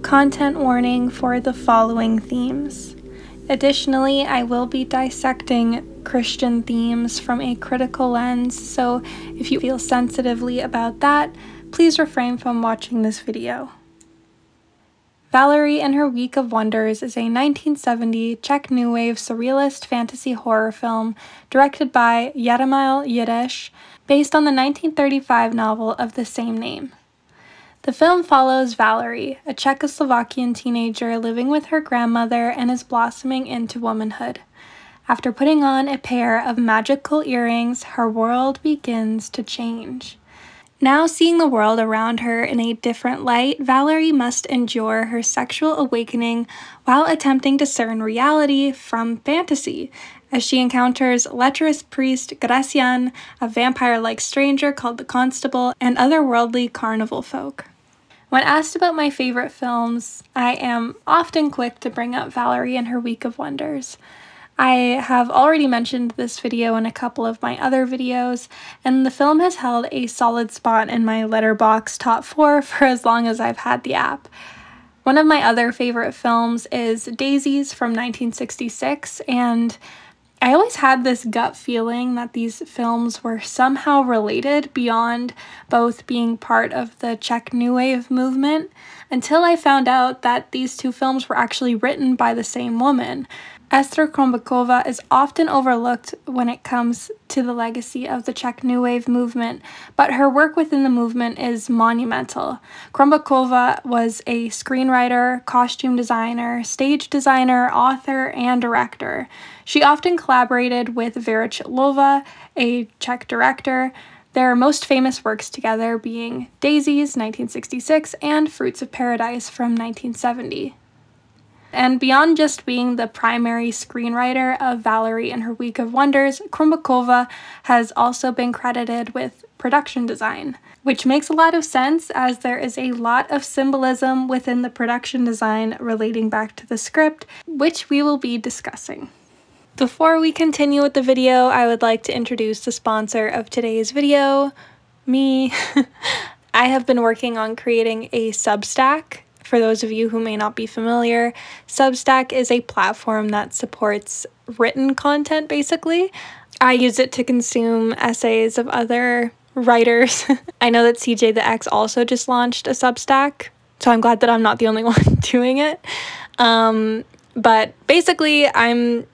Content warning for the following themes. Additionally, I will be dissecting Christian themes from a critical lens, so if you feel sensitively about that, please refrain from watching this video. Valerie and Her Week of Wonders is a 1970 Czech New Wave surrealist fantasy horror film directed by Jaromír Jireš, based on the 1935 novel of the same name. The film follows Valerie, a Czechoslovakian teenager living with her grandmother and is blossoming into womanhood. After putting on a pair of magical earrings, her world begins to change. Now seeing the world around her in a different light, Valerie must endure her sexual awakening while attempting to discern reality from fantasy, as she encounters lecherous priest Gracian, a vampire-like stranger called the Constable, and otherworldly carnival folk. When asked about my favorite films, I am often quick to bring up Valerie and Her Week of Wonders. I have already mentioned this video in a couple of my other videos, and the film has held a solid spot in my Letterboxd top 4 for as long as I've had the app. One of my other favorite films is Daisies from 1966, and I always had this gut feeling that these films were somehow related beyond both being part of the Czech New Wave movement, until I found out that these two films were actually written by the same woman. Ester Krombaková is often overlooked when it comes to the legacy of the Czech New Wave movement, but her work within the movement is monumental. Krombaková was a screenwriter, costume designer, stage designer, author, and director. She often collaborated with Vera Chytlova, a Czech director, their most famous works together being Daisies, 1966, and Fruits of Paradise from 1970. And beyond just being the primary screenwriter of Valerie and Her Week of Wonders, Krombaková has also been credited with production design, which makes a lot of sense as there is a lot of symbolism within the production design relating back to the script, which we will be discussing. Before we continue with the video, I would like to introduce the sponsor of today's video, me. I have been working on creating a Substack. For those of you who may not be familiar, Substack is a platform that supports written content, basically. I use it to consume essays of other writers. I know that CJ the X also just launched a Substack, so I'm glad that I'm not the only one doing it. But basically, I'm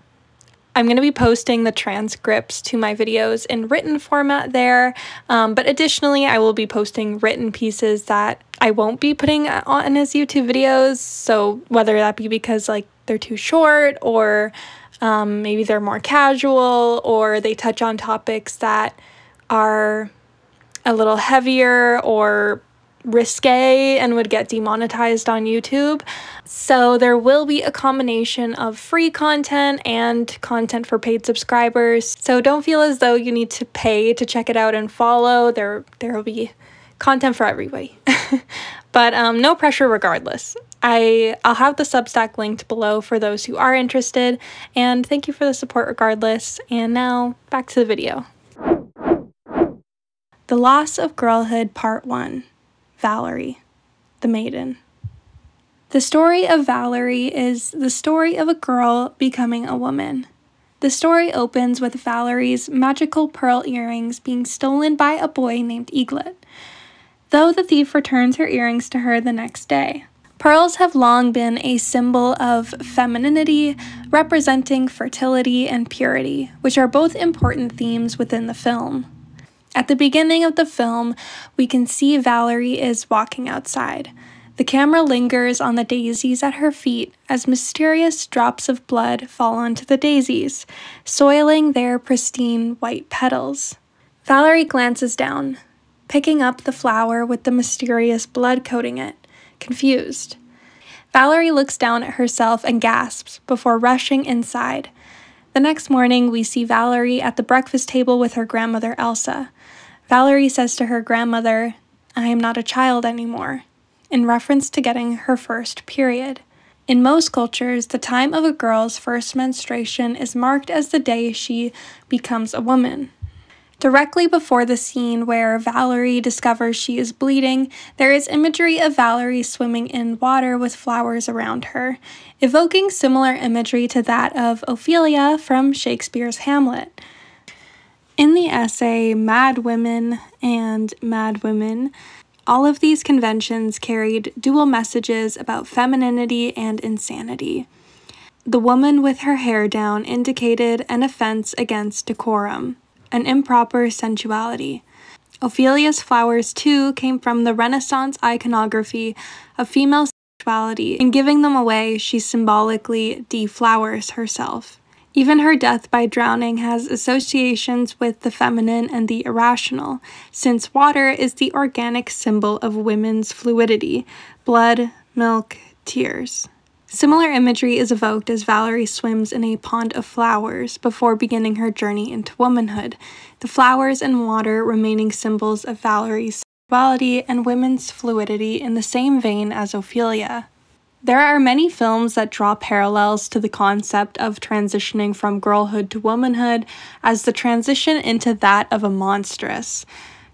going to be posting the transcripts to my videos in written format there, but additionally I will be posting written pieces that I won't be putting on as YouTube videos, so whether that be because like they're too short, or maybe they're more casual, or they touch on topics that are a little heavier or risque and would get demonetized on YouTube. So there will be a combination of free content and content for paid subscribers. So don't feel as though you need to pay to check it out and follow. There will be content for everybody. But no pressure regardless. I'll have the Substack linked below for those who are interested, and thank you for the support regardless. And now back to the video. The Loss of Girlhood Part 1. Valerie, the Maiden. The story of Valerie is the story of a girl becoming a woman. The story opens with Valerie's magical pearl earrings being stolen by a boy named Eaglet, though the thief returns her earrings to her the next day. Pearls have long been a symbol of femininity, representing fertility and purity, which are both important themes within the film. At the beginning of the film, we can see Valerie is walking outside. The camera lingers on the daisies at her feet as mysterious drops of blood fall onto the daisies, soiling their pristine white petals. Valerie glances down, picking up the flower with the mysterious blood coating it, confused. Valerie looks down at herself and gasps before rushing inside. The next morning, we see Valerie at the breakfast table with her grandmother Elsa. Valerie says to her grandmother, "I am not a child anymore," in reference to getting her first period. In most cultures, the time of a girl's first menstruation is marked as the day she becomes a woman. Directly before the scene where Valerie discovers she is bleeding, there is imagery of Valerie swimming in water with flowers around her, evoking similar imagery to that of Ophelia from Shakespeare's Hamlet. In the essay Madwomen and Madwomen, all of these conventions carried dual messages about femininity and insanity. The woman with her hair down indicated an offense against decorum, an improper sensuality. Ophelia's flowers, too, came from the Renaissance iconography of female sexuality. In giving them away, she symbolically deflowers herself. Even her death by drowning has associations with the feminine and the irrational, since water is the organic symbol of women's fluidity: blood, milk, tears. Similar imagery is evoked as Valerie swims in a pond of flowers before beginning her journey into womanhood, the flowers and water remaining symbols of Valerie's sexuality and women's fluidity in the same vein as Ophelia. There are many films that draw parallels to the concept of transitioning from girlhood to womanhood as the transition into that of a monstress.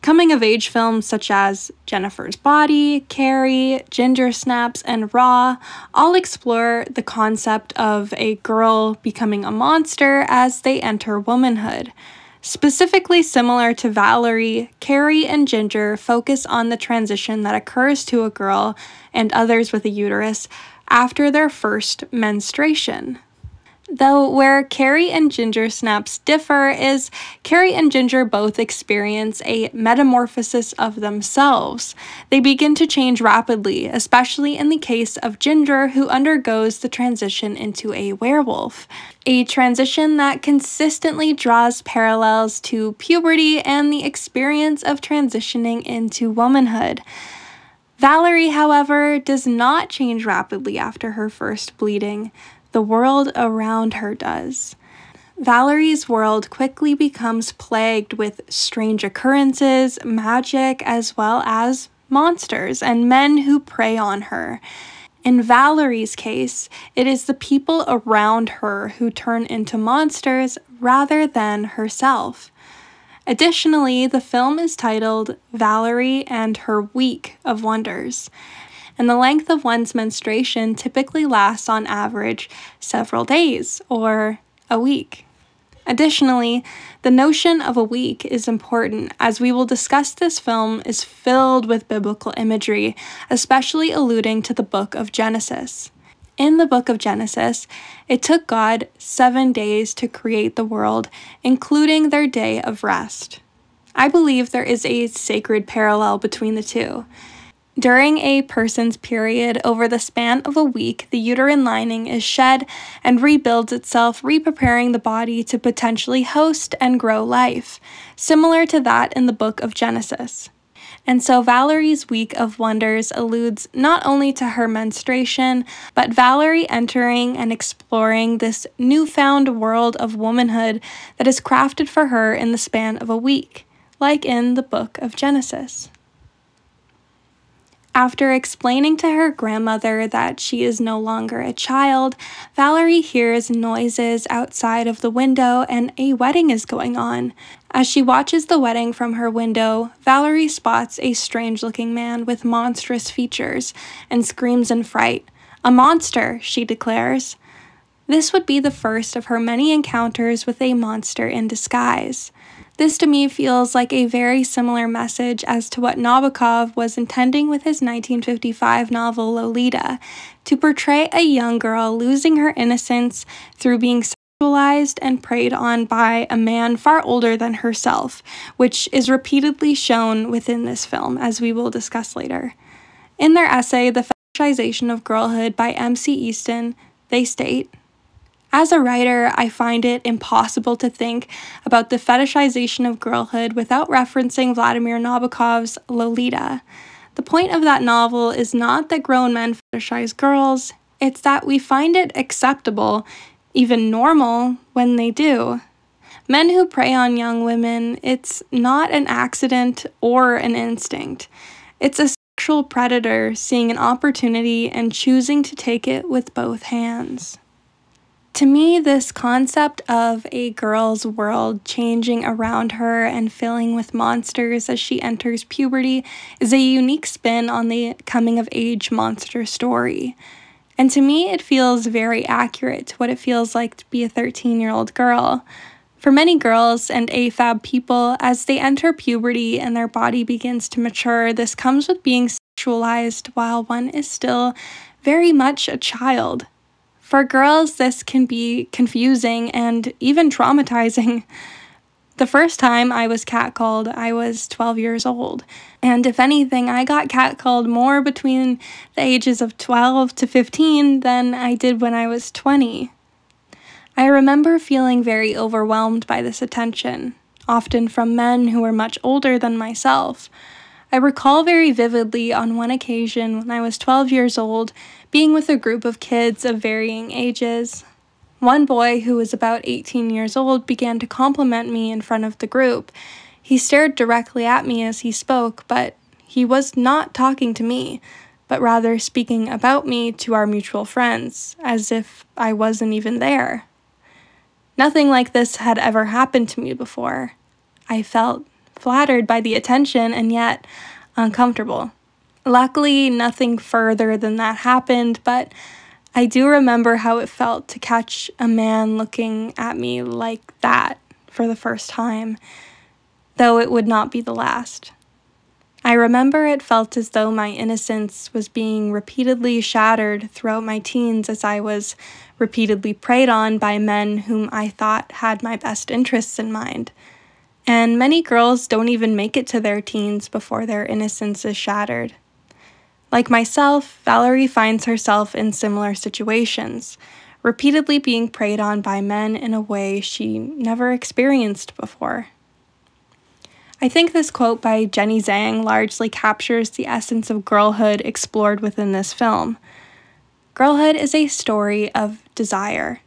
Coming-of-age films such as Jennifer's Body, Carrie, Ginger Snaps, and Raw all explore the concept of a girl becoming a monster as they enter womanhood. Specifically similar to Valerie, Carrie and Ginger focus on the transition that occurs to a girl and others with a uterus after their first menstruation. Though where Carrie and Ginger Snaps differ is Carrie and Ginger both experience a metamorphosis of themselves. They begin to change rapidly, especially in the case of Ginger, who undergoes the transition into a werewolf, a transition that consistently draws parallels to puberty and the experience of transitioning into womanhood. Valerie, however, does not change rapidly after her first bleeding. The world around her does. Valerie's world quickly becomes plagued with strange occurrences, magic, as well as monsters and men who prey on her. In Valerie's case, it is the people around her who turn into monsters rather than herself. Additionally, the film is titled Valerie and Her Week of Wonders, and the length of one's menstruation typically lasts on average several days or a week. Additionally, the notion of a week is important, as we will discuss this film is filled with biblical imagery, especially alluding to the book of Genesis. In the book of Genesis, it took God 7 days to create the world, including their day of rest. I believe there is a sacred parallel between the two. During a person's period, over the span of a week, the uterine lining is shed and rebuilds itself, re-preparing the body to potentially host and grow life, similar to that in the book of Genesis. And so Valerie's Week of Wonders alludes not only to her menstruation, but Valerie entering and exploring this newfound world of womanhood that is crafted for her in the span of a week, like in the book of Genesis. After explaining to her grandmother that she is no longer a child, Valerie hears noises outside of the window and a wedding is going on. As she watches the wedding from her window, Valerie spots a strange-looking man with monstrous features and screams in fright. "A monster," she declares. This would be the first of her many encounters with a monster in disguise. This to me feels like a very similar message as to what Nabokov was intending with his 1955 novel Lolita, to portray a young girl losing her innocence through being sexualized and preyed on by a man far older than herself, which is repeatedly shown within this film, as we will discuss later. In their essay, The Fetishization of Girlhood by M.C. Easton, they state, "As a writer, I find it impossible to think about the fetishization of girlhood without referencing Vladimir Nabokov's Lolita. The point of that novel is not that grown men fetishize girls, it's that we find it acceptable, even normal, when they do. Men who prey on young women, it's not an accident or an instinct. It's a sexual predator seeing an opportunity and choosing to take it with both hands." To me, this concept of a girl's world changing around her and filling with monsters as she enters puberty is a unique spin on the coming-of-age monster story. And to me, it feels very accurate to what it feels like to be a 13-year-old girl. For many girls and AFAB people, as they enter puberty and their body begins to mature, this comes with being sexualized while one is still very much a child. For girls, this can be confusing and even traumatizing. The first time I was catcalled, I was 12 years old. And if anything, I got catcalled more between the ages of 12 to 15 than I did when I was 20. I remember feeling very overwhelmed by this attention, often from men who were much older than myself. I recall very vividly on one occasion when I was 12 years old, being with a group of kids of varying ages. One boy who was about 18 years old began to compliment me in front of the group. He stared directly at me as he spoke, but he was not talking to me, but rather speaking about me to our mutual friends, as if I wasn't even there. Nothing like this had ever happened to me before. I felt flattered by the attention and yet uncomfortable. Luckily, nothing further than that happened, but I do remember how it felt to catch a man looking at me like that for the first time, though it would not be the last. I remember it felt as though my innocence was being repeatedly shattered throughout my teens as I was repeatedly preyed on by men whom I thought had my best interests in mind. And many girls don't even make it to their teens before their innocence is shattered. Like myself, Valerie finds herself in similar situations, repeatedly being preyed on by men in a way she never experienced before. I think this quote by Jenny Zhang largely captures the essence of girlhood explored within this film. Girlhood is a story of desire,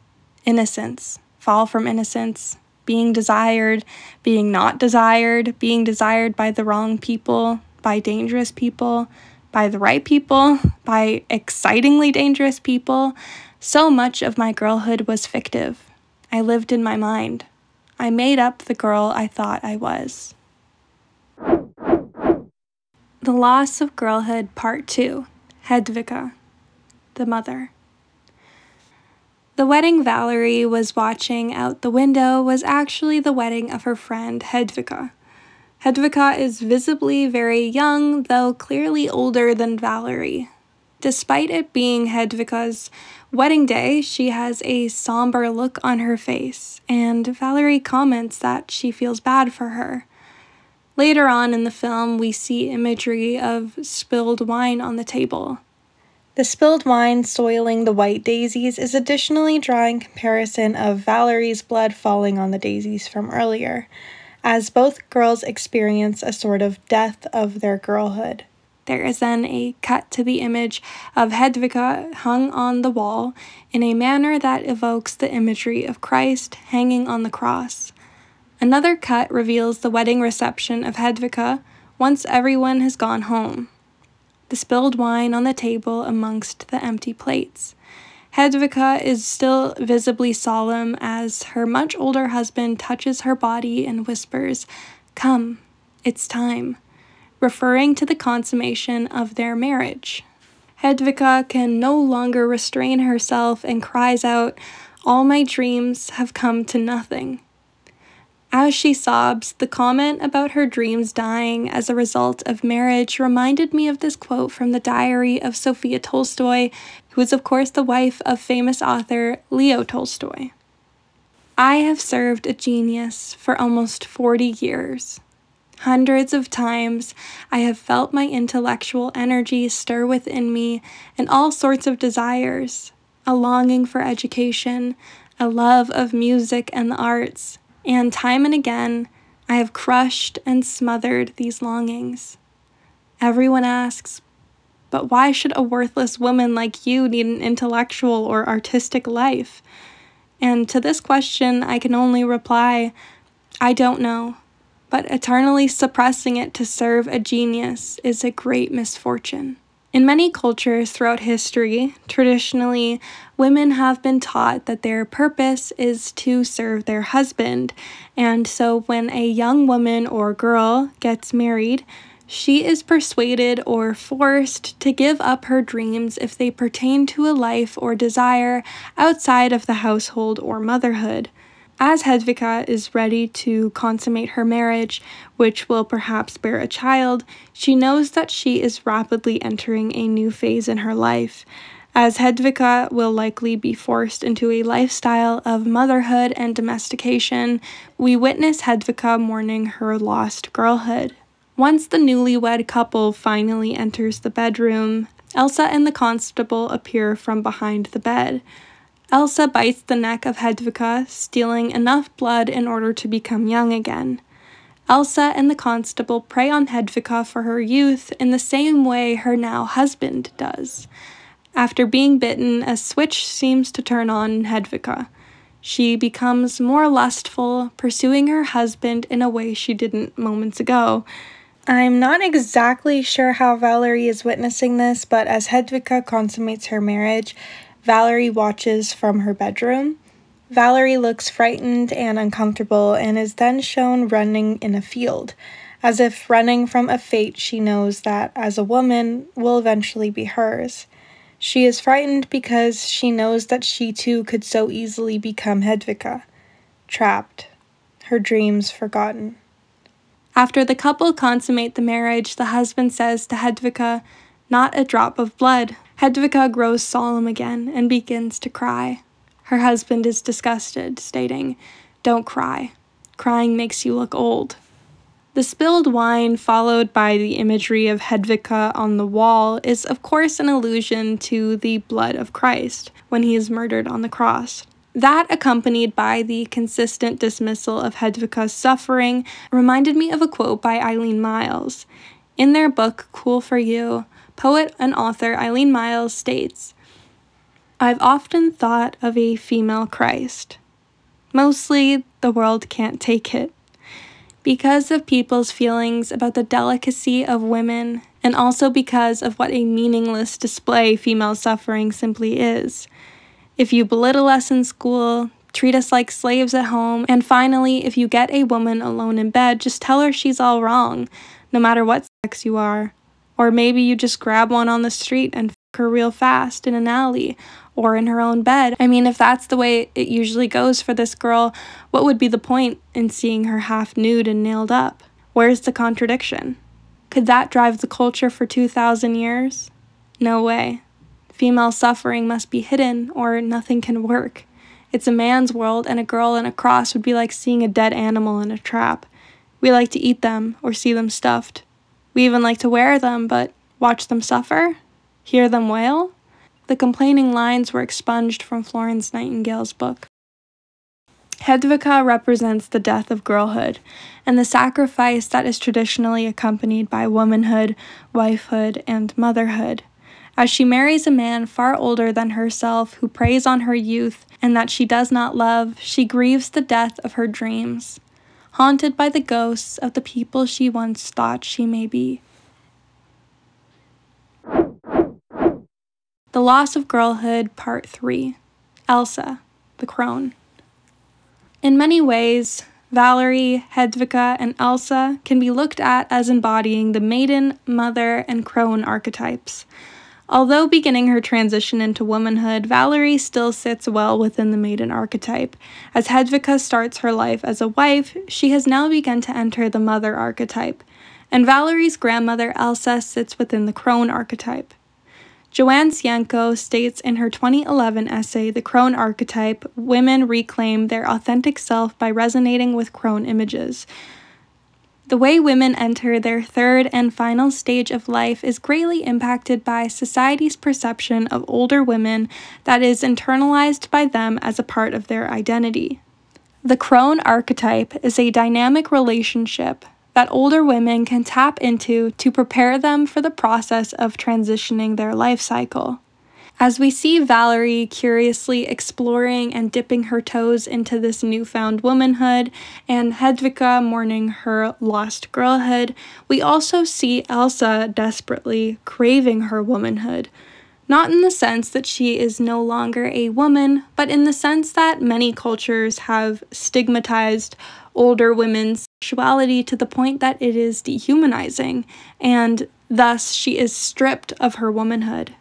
innocence, fall from innocence, being desired, being not desired, being desired by the wrong people, by dangerous people, by the right people, by excitingly dangerous people. So much of my girlhood was fictive. I lived in my mind. I made up the girl I thought I was. The Loss of Girlhood Part 2, Hedvika, the Mother. The wedding Valerie was watching out the window was actually the wedding of her friend Hedvika. Hedvika is visibly very young, though clearly older than Valerie. Despite it being Hedvika's wedding day, she has a somber look on her face, and Valerie comments that she feels bad for her. Later on in the film, we see imagery of spilled wine on the table. The spilled wine soiling the white daisies is additionally drawing comparison of Valerie's blood falling on the daisies from earlier, as both girls experience a sort of death of their girlhood. There is then a cut to the image of Hedvika hung on the wall in a manner that evokes the imagery of Christ hanging on the cross. Another cut reveals the wedding reception of Hedvika once everyone has gone home. The spilled wine on the table amongst the empty plates. Hedvika is still visibly solemn as her much older husband touches her body and whispers, "Come, it's time," referring to the consummation of their marriage. Hedvika can no longer restrain herself and cries out, "All my dreams have come to nothing." As she sobs, the comment about her dreams dying as a result of marriage reminded me of this quote from the diary of Sophia Tolstoy, who is of course the wife of famous author Leo Tolstoy. "I have served a genius for almost 40 years. Hundreds of times I have felt my intellectual energy stir within me and all sorts of desires, a longing for education, a love of music and the arts, and time and again, I have crushed and smothered these longings. Everyone asks, but why should a worthless woman like you need an intellectual or artistic life? And to this question, I can only reply, I don't know, but eternally suppressing it to serve a genius is a great misfortune." In many cultures throughout history, traditionally, women have been taught that their purpose is to serve their husband, and so when a young woman or girl gets married, she is persuaded or forced to give up her dreams if they pertain to a life or desire outside of the household or motherhood. As Hedvika is ready to consummate her marriage, which will perhaps bear a child, she knows that she is rapidly entering a new phase in her life, as Hedvika will likely be forced into a lifestyle of motherhood and domestication. We witness Hedvika mourning her lost girlhood. Once the newlywed couple finally enters the bedroom, Elsa and the constable appear from behind the bed. Elsa bites the neck of Hedvika, stealing enough blood in order to become young again. Elsa and the constable prey on Hedvika for her youth in the same way her now husband does. After being bitten, a switch seems to turn on in Hedvika. She becomes more lustful, pursuing her husband in a way she didn't moments ago. I'm not exactly sure how Valerie is witnessing this, but as Hedvika consummates her marriage, Valerie watches from her bedroom. Valerie looks frightened and uncomfortable and is then shown running in a field, as if running from a fate she knows that, as a woman, will eventually be hers. She is frightened because she knows that she too could so easily become Hedvika, trapped, her dreams forgotten. After the couple consummate the marriage, the husband says to Hedvika, "Not a drop of blood." Hedvika grows solemn again and begins to cry. Her husband is disgusted, stating, "Don't cry. Crying makes you look old." The spilled wine, followed by the imagery of Hedvika on the wall, is of course an allusion to the blood of Christ when he is murdered on the cross. That, accompanied by the consistent dismissal of Hedvika's suffering, reminded me of a quote by Eileen Myles. In their book, Cool for You, poet and author Eileen Myles states, "I've often thought of a female Christ. Mostly, the world can't take it. Because of people's feelings about the delicacy of women, and also because of what a meaningless display female suffering simply is. If you belittle us in school, treat us like slaves at home, and finally, if you get a woman alone in bed, just tell her she's all wrong, no matter what sex you are. Or maybe you just grab one on the street and f*** her real fast in an alley, or in her own bed. I mean, if that's the way it usually goes for this girl, what would be the point in seeing her half nude and nailed up? Where's the contradiction? Could that drive the culture for 2,000 years? No way. Female suffering must be hidden, or nothing can work. It's a man's world, and a girl in a cross would be like seeing a dead animal in a trap. We like to eat them, or see them stuffed. We even like to wear them, but watch them suffer? Hear them wail?" The complaining lines were expunged from Florence Nightingale's book. Hedvika represents the death of girlhood, and the sacrifice that is traditionally accompanied by womanhood, wifehood, and motherhood. As she marries a man far older than herself who preys on her youth and that she does not love, she grieves the death of her dreams, haunted by the ghosts of the people she once thought she may be. The Loss of Girlhood, Part 3. Elsa, the Crone. In many ways, Valerie, Hedvika, and Elsa can be looked at as embodying the maiden, mother, and crone archetypes. Although beginning her transition into womanhood, Valerie still sits well within the maiden archetype. As Hedvika starts her life as a wife, she has now begun to enter the mother archetype, and Valerie's grandmother Elsa sits within the crone archetype. Joanne Sienko states in her 2011 essay, The Crone Archetype, Women Reclaim Their Authentic Self by Resonating with Crone Images. The way women enter their third and final stage of life is greatly impacted by society's perception of older women that is internalized by them as a part of their identity. The crone archetype is a dynamic relationship that older women can tap into to prepare them for the process of transitioning their life cycle. As we see Valerie curiously exploring and dipping her toes into this newfound womanhood, and Hedvika mourning her lost girlhood, we also see Elsa desperately craving her womanhood. Not in the sense that she is no longer a woman, but in the sense that many cultures have stigmatized older women's sexuality to the point that it is dehumanizing, and thus she is stripped of her womanhood.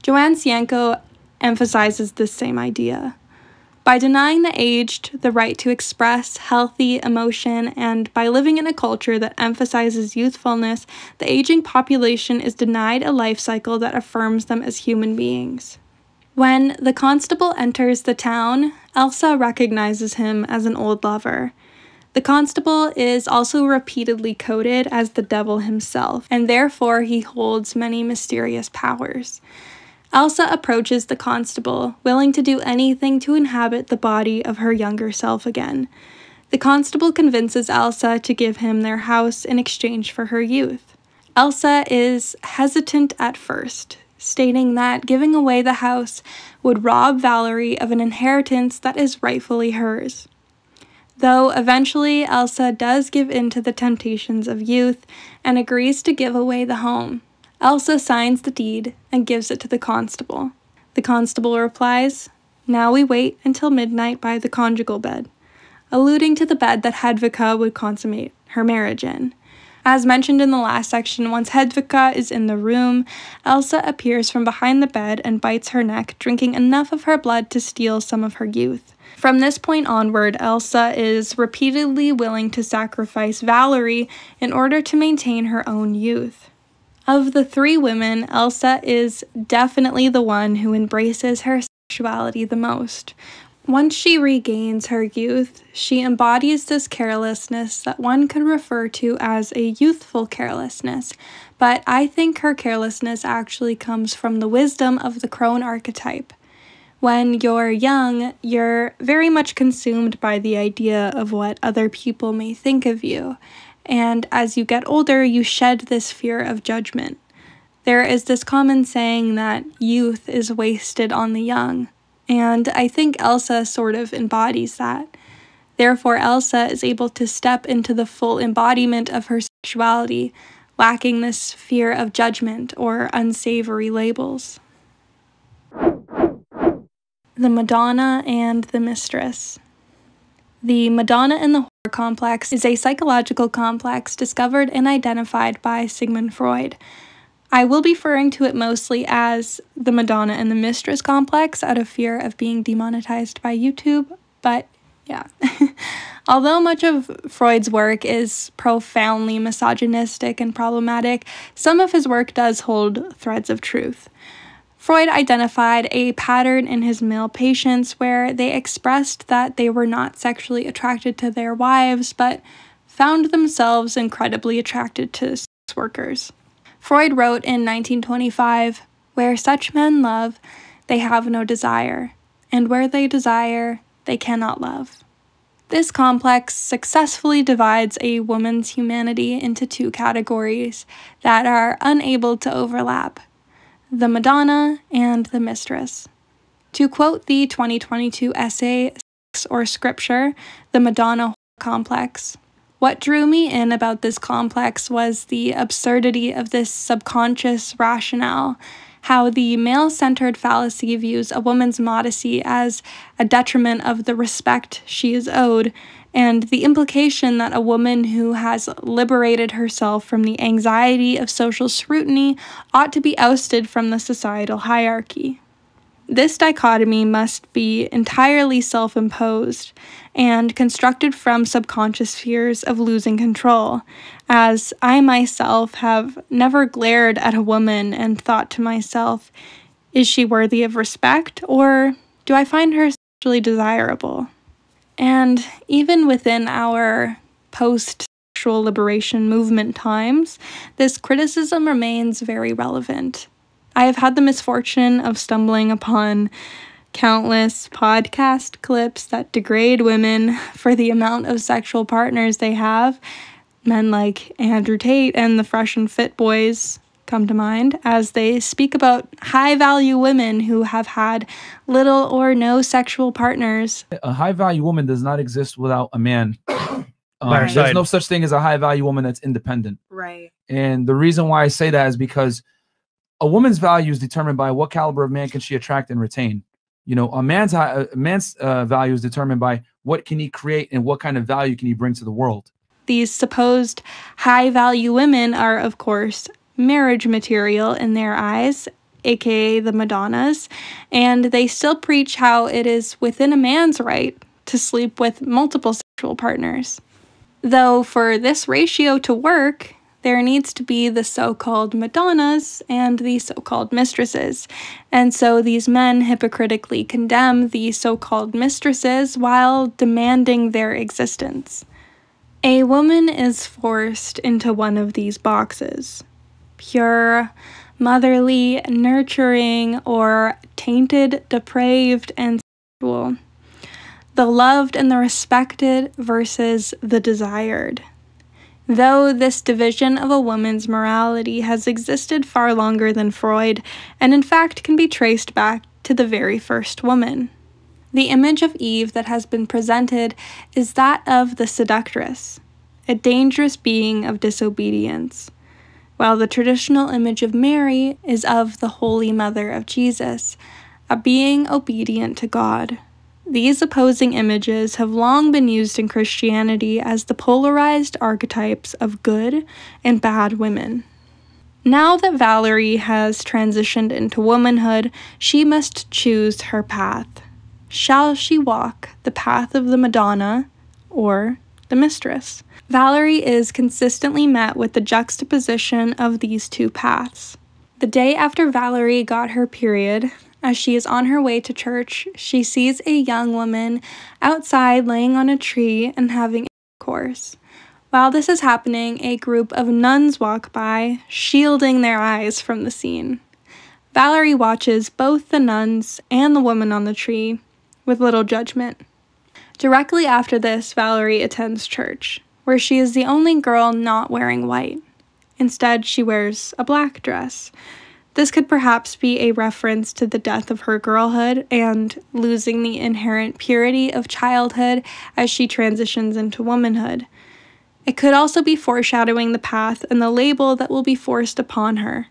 Joanne Sienko emphasizes this same idea. By denying the aged the right to express healthy emotion, and by living in a culture that emphasizes youthfulness, the aging population is denied a life cycle that affirms them as human beings. When the constable enters the town, Elsa recognizes him as an old lover. The constable is also repeatedly coded as the devil himself, and therefore he holds many mysterious powers. Elsa approaches the constable, willing to do anything to inhabit the body of her younger self again. The constable convinces Elsa to give him their house in exchange for her youth. Elsa is hesitant at first, stating that giving away the house would rob Valerie of an inheritance that is rightfully hers. Though eventually Elsa does give in to the temptations of youth and agrees to give away the home. Elsa signs the deed and gives it to the constable. The constable replies, "Now we wait until midnight by the conjugal bed," alluding to the bed that Hedvika would consummate her marriage in. As mentioned in the last section, once Hedvika is in the room, Elsa appears from behind the bed and bites her neck, drinking enough of her blood to steal some of her youth. From this point onward, Elsa is repeatedly willing to sacrifice Valerie in order to maintain her own youth. Of the three women, Elsa is definitely the one who embraces her sexuality the most. Once she regains her youth, she embodies this carelessness that one could refer to as a youthful carelessness, but I think her carelessness actually comes from the wisdom of the Crone archetype. When you're young, you're very much consumed by the idea of what other people may think of you. And as you get older, you shed this fear of judgment. There is this common saying that youth is wasted on the young, and I think Elsa sort of embodies that. Therefore, Elsa is able to step into the full embodiment of her sexuality, lacking this fear of judgment or unsavory labels. The Madonna and the Mistress. The Madonna and the Whore complex is a psychological complex discovered and identified by Sigmund Freud. I will be referring to it mostly as the Madonna and the Mistress complex out of fear of being demonetized by YouTube, but yeah. Although much of Freud's work is profoundly misogynistic and problematic, some of his work does hold threads of truth. Freud identified a pattern in his male patients where they expressed that they were not sexually attracted to their wives, but found themselves incredibly attracted to sex workers. Freud wrote in 1925, "Where such men love, they have no desire, and where they desire, they cannot love." This complex successfully divides a woman's humanity into two categories that are unable to overlap: the Madonna and the Mistress. To quote the 2022 essay, Sex or Scripture, the Madonna-Whore complex, "What drew me in about this complex was the absurdity of this subconscious rationale, how the male-centered fallacy views a woman's modesty as a detriment of the respect she is owed, and the implication that a woman who has liberated herself from the anxiety of social scrutiny ought to be ousted from the societal hierarchy. This dichotomy must be entirely self-imposed and constructed from subconscious fears of losing control, as I myself have never glared at a woman and thought to myself, is she worthy of respect, or do I find her sexually desirable?" And even within our post-sexual liberation movement times, this criticism remains very relevant. I have had the misfortune of stumbling upon countless podcast clips that degrade women for the amount of sexual partners they have, men like Andrew Tate and the Fresh and Fit boys come to mind as they speak about high-value women who have had little or no sexual partners. A high-value woman does not exist without a man. Right. There's no such thing as a high-value woman that's independent. Right. And the reason why I say that is because a woman's value is determined by what caliber of man can she attract and retain. You know, a man's value is determined by what can he create and what kind of value can he bring to the world. These supposed high-value women are, of course, marriage material in their eyes, aka the Madonnas, and they still preach how it is within a man's right to sleep with multiple sexual partners. Though for this ratio to work, there needs to be the so-called Madonnas and the so-called mistresses. And so these men hypocritically condemn the so-called mistresses while demanding their existence. A woman is forced into one of these boxes. Pure, motherly, nurturing, or tainted, depraved, and sexual. The loved and the respected versus the desired. Though this division of a woman's morality has existed far longer than Freud, and in fact can be traced back to the very first woman. The image of Eve that has been presented is that of the seductress, a dangerous being of disobedience, while the traditional image of Mary is of the Holy Mother of Jesus, a being obedient to God. These opposing images have long been used in Christianity as the polarized archetypes of good and bad women. Now that Valerie has transitioned into womanhood, she must choose her path. Shall she walk the path of the Madonna or the mistress? Valerie is consistently met with the juxtaposition of these two paths. The day after Valerie got her period, as she is on her way to church, she sees a young woman outside laying on a tree and having intercourse. While this is happening, a group of nuns walk by, shielding their eyes from the scene. Valerie watches both the nuns and the woman on the tree with little judgment. Directly after this, Valerie attends church, where she is the only girl not wearing white. Instead, she wears a black dress. This could perhaps be a reference to the death of her girlhood and losing the inherent purity of childhood as she transitions into womanhood. It could also be foreshadowing the path and the label that will be forced upon her,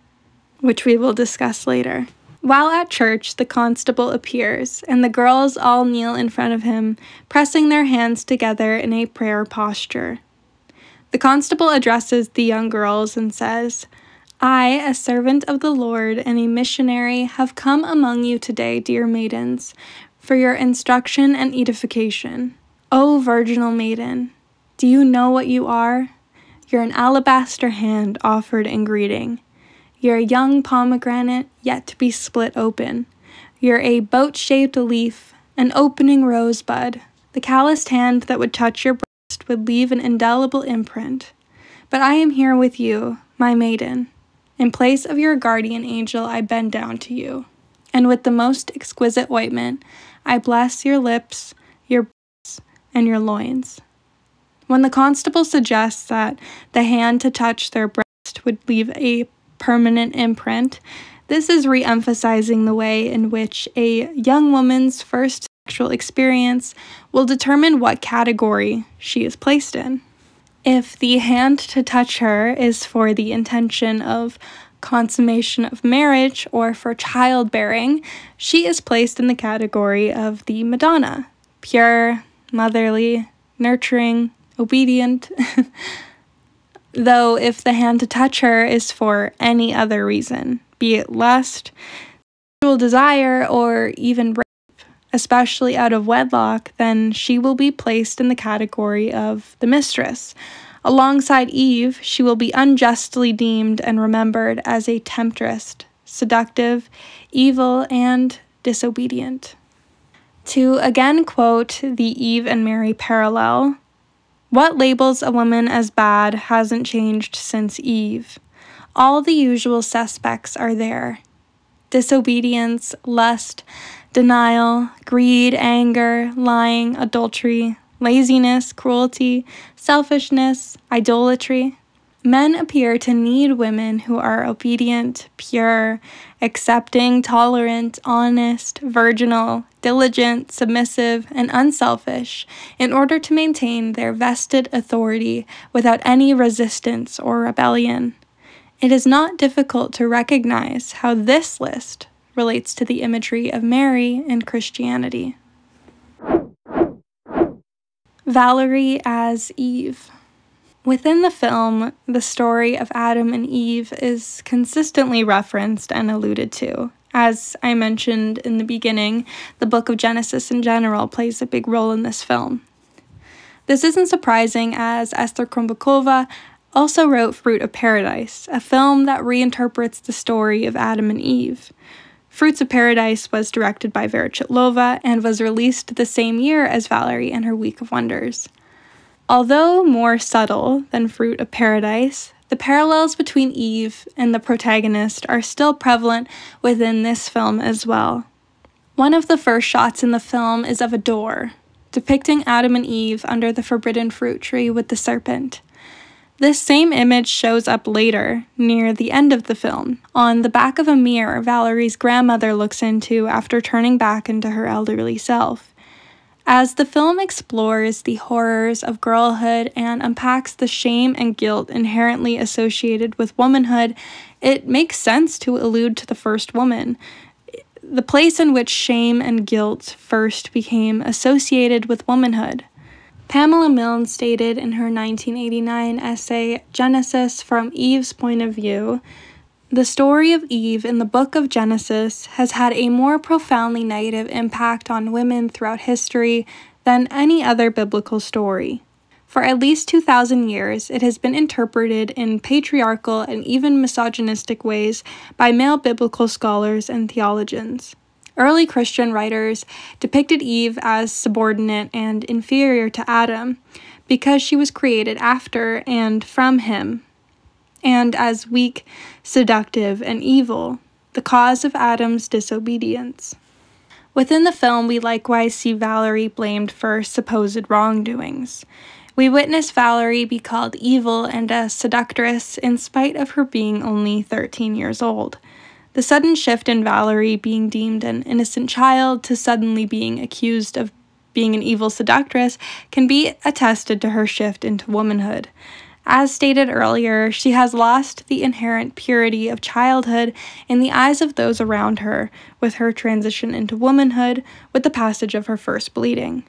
which we will discuss later. While at church, the constable appears, and the girls all kneel in front of him, pressing their hands together in a prayer posture. The constable addresses the young girls and says, "I, a servant of the Lord and a missionary, have come among you today, dear maidens, for your instruction and edification. O virginal maiden, do you know what you are? You're an alabaster hand offered in greeting. You're a young pomegranate yet to be split open. You're a boat-shaped leaf, an opening rosebud. The calloused hand that would touch your breast would leave an indelible imprint. But I am here with you, my maiden. In place of your guardian angel, I bend down to you, and with the most exquisite ointment, I bless your lips, your breasts, and your loins." When the constable suggests that the hand to touch their breast would leave a permanent imprint, this is re-emphasizing the way in which a young woman's first sexual experience will determine what category she is placed in. If the hand to touch her is for the intention of consummation of marriage or for childbearing, she is placed in the category of the Madonna, pure, motherly, nurturing, obedient. Though if the hand to touch her is for any other reason, be it lust, sexual desire, or even rape, especially out of wedlock, then she will be placed in the category of the mistress. Alongside Eve, she will be unjustly deemed and remembered as a temptress, seductive, evil, and disobedient. To again quote the Eve and Mary parallel, "What labels a woman as bad hasn't changed since Eve. All the usual suspects are there. Disobedience, lust, denial, greed, anger, lying, adultery, laziness, cruelty, selfishness, idolatry. Men appear to need women who are obedient, pure, accepting, tolerant, honest, virginal, diligent, submissive, and unselfish in order to maintain their vested authority without any resistance or rebellion. It is not difficult to recognize how this list relates to the imagery of Mary in Christianity. Valerie as Eve. Within the film, the story of Adam and Eve is consistently referenced and alluded to. As I mentioned in the beginning, the book of Genesis in general plays a big role in this film. This isn't surprising, as Esther Krumbakova also wrote Fruit of Paradise, a film that reinterprets the story of Adam and Eve. Fruits of Paradise was directed by Vera Chitlova and was released the same year as Valerie and Her Week of Wonders. Although more subtle than Fruit of Paradise, the parallels between Eve and the protagonist are still prevalent within this film as well. One of the first shots in the film is of a door, depicting Adam and Eve under the forbidden fruit tree with the serpent. This same image shows up later, near the end of the film, on the back of a mirror Valerie's grandmother looks into after turning back into her elderly self. As the film explores the horrors of girlhood and unpacks the shame and guilt inherently associated with womanhood, it makes sense to allude to the first woman, the place in which shame and guilt first became associated with womanhood. Pamela Milne stated in her 1989 essay, Genesis from Eve's Point of View, "The story of Eve in the book of Genesis has had a more profoundly negative impact on women throughout history than any other biblical story. For at least 2,000 years, it has been interpreted in patriarchal and even misogynistic ways by male biblical scholars and theologians. Early Christian writers depicted Eve as subordinate and inferior to Adam because she was created after and from him, and as weak, seductive, and evil, the cause of Adam's disobedience." Within the film, we likewise see Valerie blamed for supposed wrongdoings. We witness Valerie be called evil and a seductress in spite of her being only 13 years old. The sudden shift in Valerie being deemed an innocent child to suddenly being accused of being an evil seductress can be attested to her shift into womanhood. As stated earlier, she has lost the inherent purity of childhood in the eyes of those around her with her transition into womanhood with the passage of her first bleeding.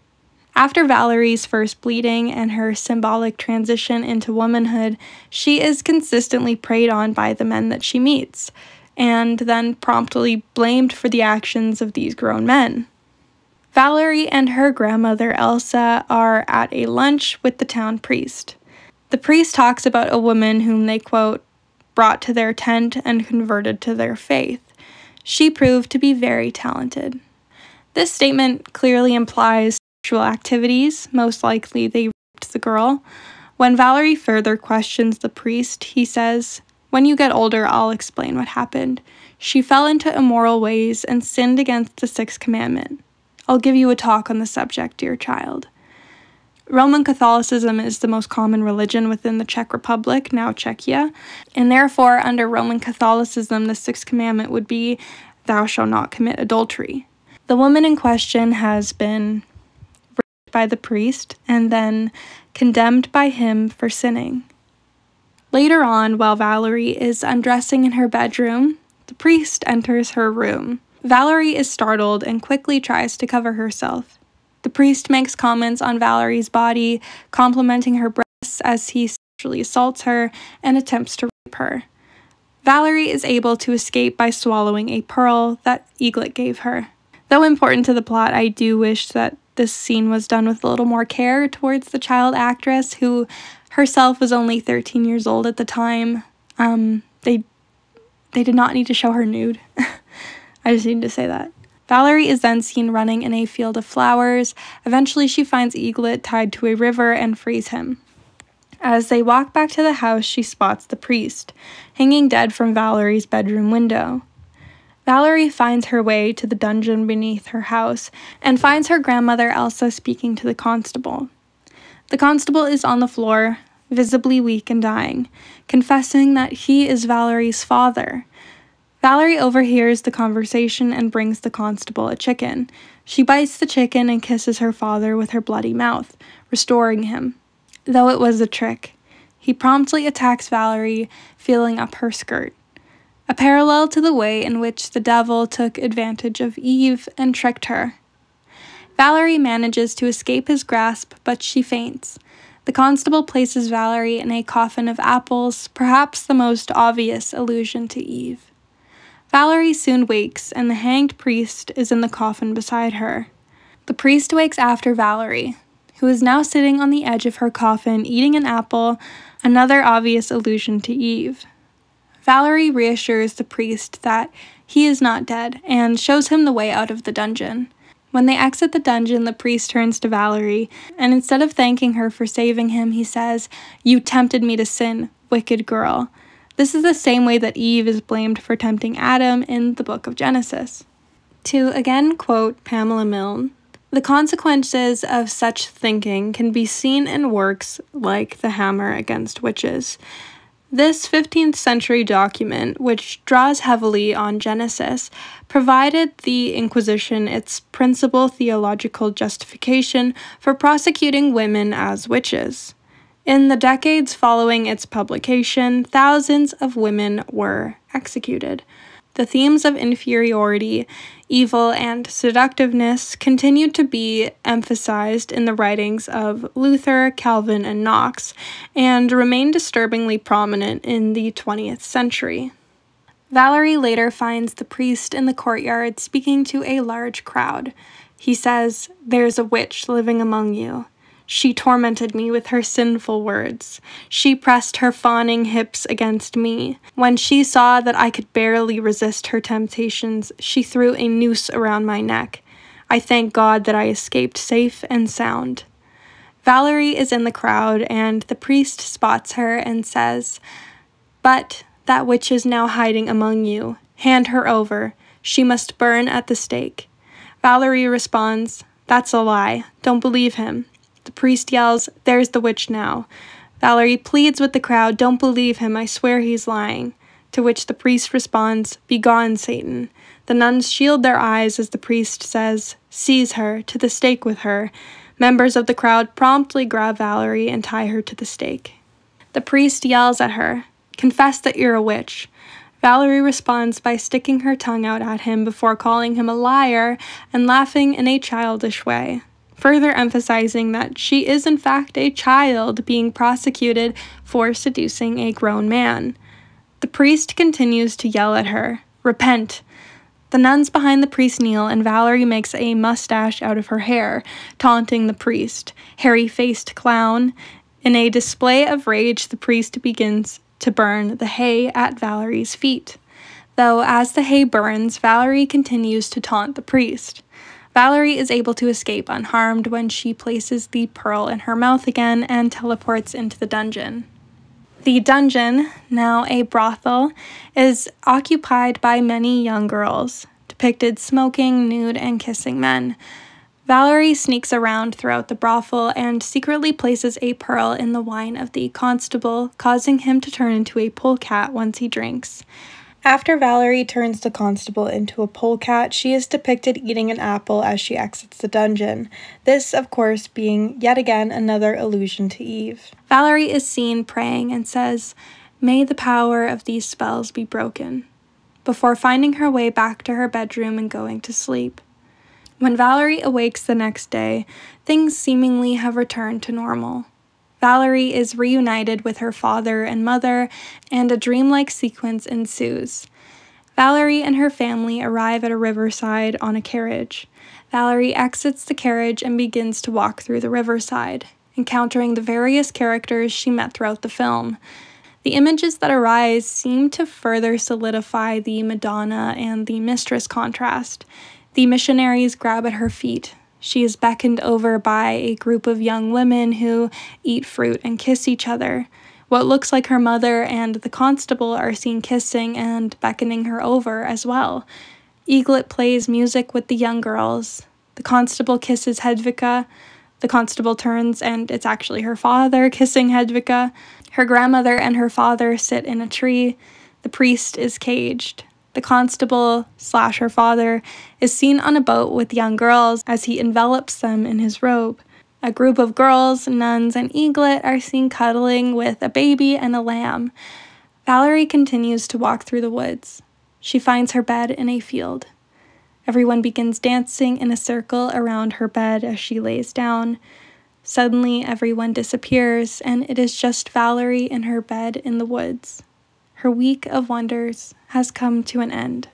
After Valerie's first bleeding and her symbolic transition into womanhood, she is consistently preyed on by the men that she meets, and then promptly blamed for the actions of these grown men. Valerie and her grandmother Elsa are at a lunch with the town priest. The priest talks about a woman whom they, quote, brought to their tent and converted to their faith. She proved to be very talented. This statement clearly implies sexual activities, most likely they raped the girl. When Valerie further questions the priest, he says, "When you get older, I'll explain what happened. She fell into immoral ways and sinned against the sixth commandment. I'll give you a talk on the subject, dear child." Roman Catholicism is the most common religion within the Czech Republic, now Czechia, and therefore under Roman Catholicism the sixth commandment would be, "Thou shalt not commit adultery." The woman in question has been raped by the priest and then condemned by him for sinning. Later on, while Valerie is undressing in her bedroom, the priest enters her room. Valerie is startled and quickly tries to cover herself. The priest makes comments on Valerie's body, complimenting her breasts as he sexually assaults her and attempts to rape her. Valerie is able to escape by swallowing a pearl that Eaglet gave her. Though important to the plot, I do wish that this scene was done with a little more care towards the child actress, who herself was only 13 years old at the time. They did not need to show her nude. I just need to say that. Valerie is then seen running in a field of flowers. Eventually she finds Eaglet tied to a river and frees him. As they walk back to the house, she spots the priest, hanging dead from Valerie's bedroom window. Valerie finds her way to the dungeon beneath her house and finds her grandmother Elsa speaking to the constable. The constable is on the floor. visibly weak and dying, confessing that he is Valerie's father. Valerie overhears the conversation and brings the constable a chicken. She bites the chicken and kisses her father with her bloody mouth, restoring him. Though it was a trick, he promptly attacks Valerie, feeling up her skirt. A parallel to the way in which the devil took advantage of Eve and tricked her. Valerie manages to escape his grasp, but she faints. The constable places Valerie in a coffin of apples, perhaps the most obvious allusion to Eve. Valerie soon wakes, and the hanged priest is in the coffin beside her. The priest wakes after Valerie, who is now sitting on the edge of her coffin eating an apple, another obvious allusion to Eve. Valerie reassures the priest that he is not dead, and shows him the way out of the dungeon. When they exit the dungeon, the priest turns to Valerie, and instead of thanking her for saving him, he says, "You tempted me to sin, wicked girl." This is the same way that Eve is blamed for tempting Adam in the book of Genesis. To again quote Pamela Milne, "The consequences of such thinking can be seen in works like The Hammer Against Witches." This 15th century document, which draws heavily on Genesis, provided the Inquisition its principal theological justification for prosecuting women as witches. In the decades following its publication, thousands of women were executed. The themes of inferiority, evil, and seductiveness continued to be emphasized in the writings of Luther, Calvin, and Knox, and remain disturbingly prominent in the 20th century. Valerie later finds the priest in the courtyard speaking to a large crowd. He says, "There's a witch living among you. She tormented me with her sinful words. She pressed her fawning hips against me. When she saw that I could barely resist her temptations, she threw a noose around my neck. I thank God that I escaped safe and sound." Valerie is in the crowd, and the priest spots her and says, "But that witch is now hiding among you. Hand her over. She must burn at the stake." Valerie responds, "That's a lie. Don't believe him." The priest yells, "There's the witch now." Valerie pleads with the crowd, "Don't believe him, I swear he's lying." To which the priest responds, "Begone, Satan." The nuns shield their eyes as the priest says, "Seize her, to the stake with her." Members of the crowd promptly grab Valerie and tie her to the stake. The priest yells at her, "Confess that you're a witch." Valerie responds by sticking her tongue out at him before calling him a liar and laughing in a childish way, further emphasizing that she is in fact a child being prosecuted for seducing a grown man. The priest continues to yell at her, "Repent." The nuns behind the priest kneel, and Valerie makes a mustache out of her hair, taunting the priest, "Hairy-faced clown." In a display of rage, the priest begins to burn the hay at Valerie's feet. Though as the hay burns, Valerie continues to taunt the priest. Valerie is able to escape unharmed when she places the pearl in her mouth again and teleports into the dungeon. The dungeon, now a brothel, is occupied by many young girls, depicted smoking, nude, and kissing men. Valerie sneaks around throughout the brothel and secretly places a pearl in the wine of the constable, causing him to turn into a polecat once he drinks. After Valerie turns the constable into a polecat, she is depicted eating an apple as she exits the dungeon. This, of course, being yet again another allusion to Eve. Valerie is seen praying and says, "May the power of these spells be broken," before finding her way back to her bedroom and going to sleep. When Valerie awakes the next day, things seemingly have returned to normal. Valerie is reunited with her father and mother, and a dreamlike sequence ensues. Valerie and her family arrive at a riverside on a carriage. Valerie exits the carriage and begins to walk through the riverside, encountering the various characters she met throughout the film. The images that arise seem to further solidify the Madonna and the Mistress contrast. The missionaries grab at her feet. She is beckoned over by a group of young women who eat fruit and kiss each other. What looks like her mother and the constable are seen kissing and beckoning her over as well. Eaglet plays music with the young girls. The constable kisses Hedvika. The constable turns and it's actually her father kissing Hedvika. Her grandmother and her father sit in a tree. The priest is caged. The constable/her father is seen on a boat with young girls as he envelops them in his robe. A group of girls, nuns, and eaglet are seen cuddling with a baby and a lamb. Valerie continues to walk through the woods. She finds her bed in a field. Everyone begins dancing in a circle around her bed as she lays down. Suddenly, everyone disappears, and it is just Valerie in her bed in the woods. Her week of wonders has come to an end.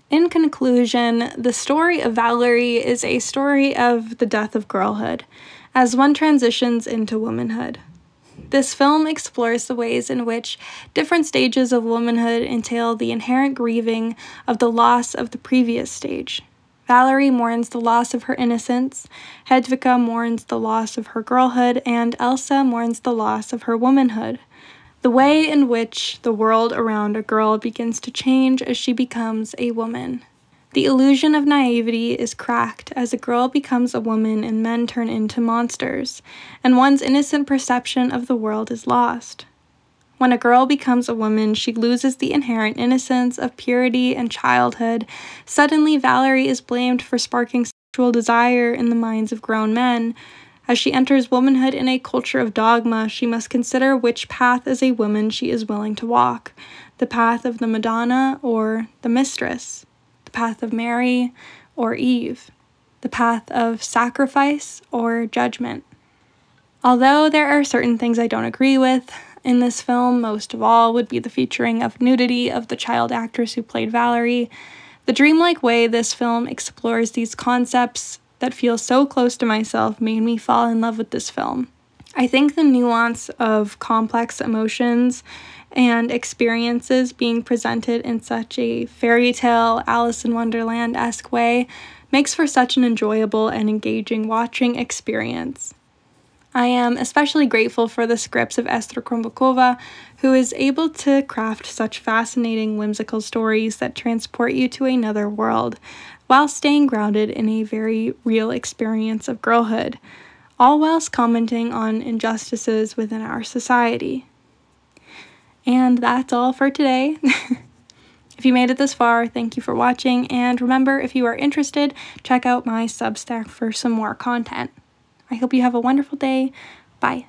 In conclusion, the story of Valerie is a story of the death of girlhood, as one transitions into womanhood. This film explores the ways in which different stages of womanhood entail the inherent grieving of the loss of the previous stage. Valerie mourns the loss of her innocence, Hedvika mourns the loss of her girlhood, and Elsa mourns the loss of her womanhood. The way in which the world around a girl begins to change as she becomes a woman. The illusion of naivety is cracked as a girl becomes a woman and men turn into monsters, and one's innocent perception of the world is lost. When a girl becomes a woman, she loses the inherent innocence of purity and childhood. Suddenly, Valerie is blamed for sparking sexual desire in the minds of grown men. As she enters womanhood in a culture of dogma, she must consider which path as a woman she is willing to walk. The path of the Madonna or the Mistress. The path of Mary or Eve. The path of sacrifice or judgment. Although there are certain things I don't agree with in this film, most of all would be the featuring of nudity of the child actress who played Valerie. The dreamlike way this film explores these concepts that feel so close to myself made me fall in love with this film. I think the nuance of complex emotions and experiences being presented in such a fairy tale, Alice in Wonderland-esque way makes for such an enjoyable and engaging watching experience. I am especially grateful for the scripts of Esther Krumbakova, who is able to craft such fascinating, whimsical stories that transport you to another world, while staying grounded in a very real experience of girlhood, all whilst commenting on injustices within our society. And that's all for today. If you made it this far, thank you for watching, and remember, if you are interested, check out my Substack for some more content. I hope you have a wonderful day. Bye.